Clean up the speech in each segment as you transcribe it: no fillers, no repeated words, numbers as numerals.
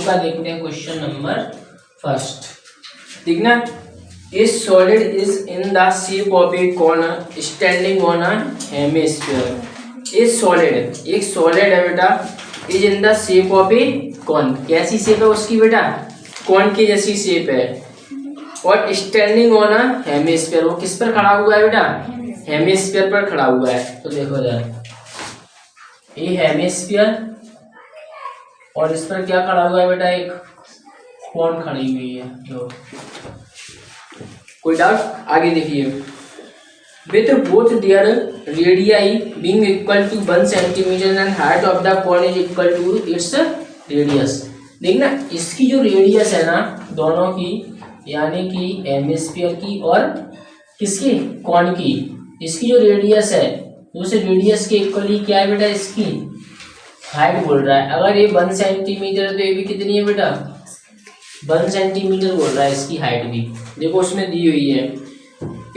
का देखते हैं क्वेश्चन नंबर फर्स्ट। देखना, इस solid is in the shape of A corner standing on a hemisphere. इस सॉलिड, एक सॉलिड है बेटा, is in the shape of A corn. कैसी शेप है उसकी बेटा? कॉर्न की जैसी शेप है। और स्टैंडिंग ऑन अ हेमिस्फीयर, वो किस पर खड़ा हुआ है बेटा? हेमिस्फीयर पर खड़ा हुआ है। तो देखो जरा, ये हेमिस्फीयर और इस पर क्या खड़ा हुआ है बेटा? एक कॉर्न खड़ी हुई है। जो कोई डाउट? आगे देखिए, with both their radii being equal to 1 centimetre and height of the cone is equal to its radius. देखना, इसकी जो रेडियस है ना दोनों की, यानी कि हेमिस्फीयर की और किसकी? कॉर्न की, इसकी जो रेडियस है उस रेडियस के इक्वली क्या है बेटा? इसकी हाइट बोल रहा है। अगर ये 1 सेंटीमीटर तो ये भी कितनी है बेटा? 1 सेंटीमीटर बोल रहा है इसकी हाइट भी। देखो उसमें दी हुई है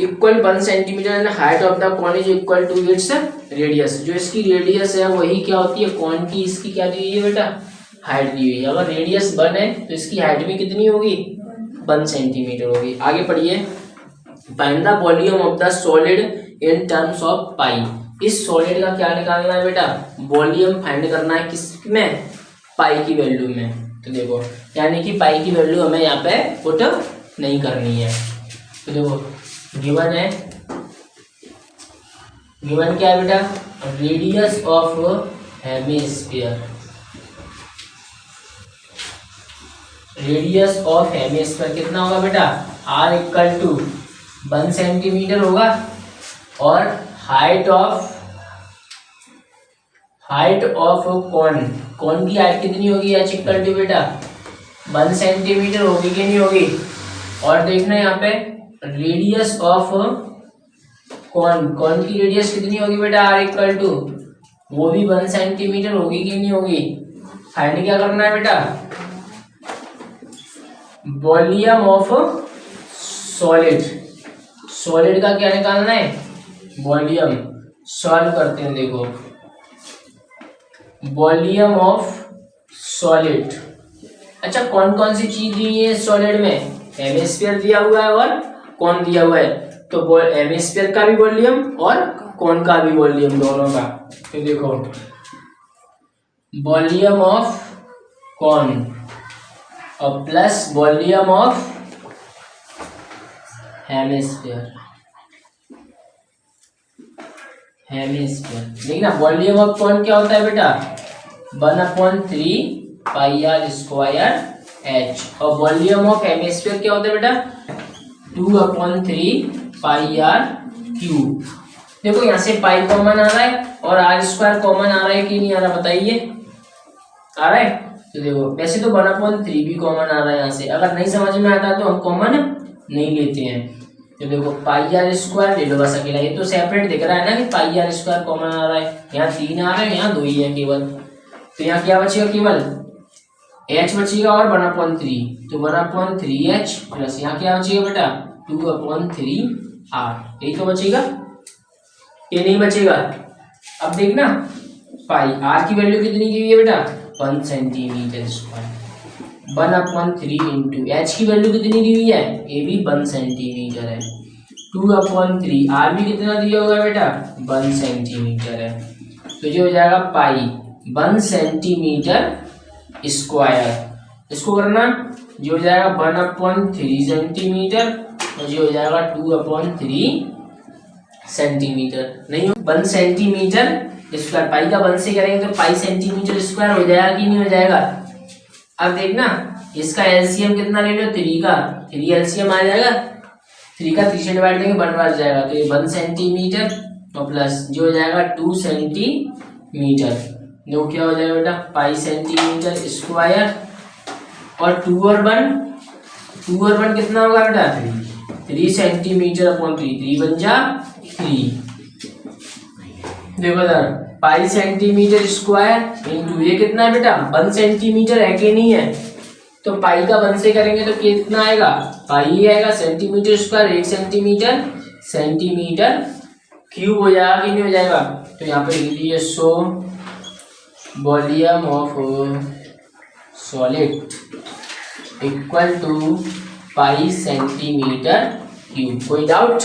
equal 1 centimetre and height of the cone is equal to its radius. जो इसकी रेडियस है वही क्या होती है? कॉर्न की इसकी क्या दी हुई है बेटा? हाइट दी हुई है। अगर रेडियस 1 है तो इसकी हाइट भी कितनी होगी? 1 सेंटीमीटर होगी। आगे पढ़िए, find the volume of the solid in terms of pi. इस सॉलिड का क्या निकालना है बेटा? वॉल्यूम फाइंड करना है किस में? पाई की वैल्यू में। तो देखो, यानी कि पाई की वैल्यू हमें यहाँ पे पुट नहीं करनी है। तो देखो, गिवन है, गिवन क्या है बेटा? Radius of hemisphere. Radius of hemisphere कितना होगा बेटा? आर इक्वल टू 1 सेंटीमीटर होगा। और हाइट ऑफ कॉर्न की हाइट कितनी होगी? एच इक्वल टू बेटा 1 सेंटीमीटर होगी कि नहीं होगी? और देखना यहाँ पे रेडियस ऑफ कॉर्न की रेडियस कितनी होगी बेटा? आर इक्वल टू, वो भी 1 सेंटीमीटर होगी कि नहीं होगी? फाइंड क्या करना है बेटा? Volume of solid. सॉलिड का क्या निकालना है? वॉल्यूम। सॉल्व करते हैं। देखो, वॉल्यूम ऑफ सॉलिड। अच्छा, कौन कौन सी चीज दी है सॉलिड में? हेमिस्फीयर दिया हुआ है और कॉर्न दिया हुआ है। तो हेमिस्फीयर का भी वॉल्यूम और कॉर्न का भी वॉल्यूम, दोनों का। तो देखो, वॉल्यूम ऑफ कॉर्न और प्लस वॉल्यूम ऑफ हेमिस्फीयर। देखना, वॉल्यूम ऑफ कॉर्न क्या होता है बेटा? 1/3 पाई आर स्क्वायर एच। और वॉल्यूम ऑफ हेमिस्फीयर क्या होता है बेटा? 2/3 पाई आर क्यूब। देखो, यहाँ से पाई कॉमन आ रहा है और आर स्क्वायर कॉमन आ रहा है कि नहीं आ रहा? बताइए, आ रहा है? तो देखो, वैसे तो 1/3 भी कॉमन आ रहा है यहाँ से। अगर नहीं समझ में आता तो हम कॉमन नहीं लेते हैं। तो देखो, पाई आर स्क्वायर ले लो बस अकेला। ये तो सेपरेट दिख रहा है ना कि पाई आर स्क्वायर कॉमन आ रहा है। यहाँ 3 आ रहा है, यहाँ 2 ही है केवल। तो यहाँ क्या बचेगा? केवल h बचेगा और 1/3। तो 1/3h प्लस यहाँ क्या बचेगा बेटा? 2/3 r। यही तो बचेगा, ये नहीं बचेगा। अब देखना, पाई आर की वैल्यू कितनी दी हुई है बेटा? 1 सेंटीमीटर स्क्वायर। 1/3 इंटू एच की वैल्यू कितनी दी हुई है? ये भी 1 सेंटीमीटर है। 2/3 आर भी कितना दिया होगा बेटा? 1 सेंटीमीटर है। तो ये हो जाएगा पाई 1 सेंटीमीटर स्क्वायर। इसको करना, जो हो जाएगा 1/3 सेंटीमीटर और ये हो जाएगा 2/3 सेंटीमीटर। नहीं, 1 सेंटीमीटर स्क्वायर। पाई का 1 से करेंगे तो पाई सेंटीमीटर स्क्वायर हो जाएगा कि नहीं हो जाएगा? अब देखना, इसका एलसीएम कितना ले लो? 3 का। 3 एलसीएम आ जाएगा। 3 का 3 से डिवाइड देंगे 1 बार जाएगा। तो ये 1 सेंटीमीटर और प्लस जो हो जाएगा 2 सेंटीमीटर। जो क्या हो जाएगा बेटा? पाई सेंटीमीटर स्क्वायर। और 2 और 1 कितना होगा बेटा? 3 सेंटीमीटर/3। 3 बन जा 3। देखो सर, पाई सेंटीमीटर स्क्वायर इंटू ये कितना है बेटा? 1 सेंटीमीटर है कि नहीं है? तो पाई का 1 से करेंगे तो कितना आएगा? पाई ही आएगा। सेंटीमीटर स्क्वायर 1 सेंटीमीटर क्यूब हो जाएगा कि नहीं हो जाएगा? तो यहाँ पे लिख लीजिए, so volume of solid equal to pi centimetre cube. कोई डाउट?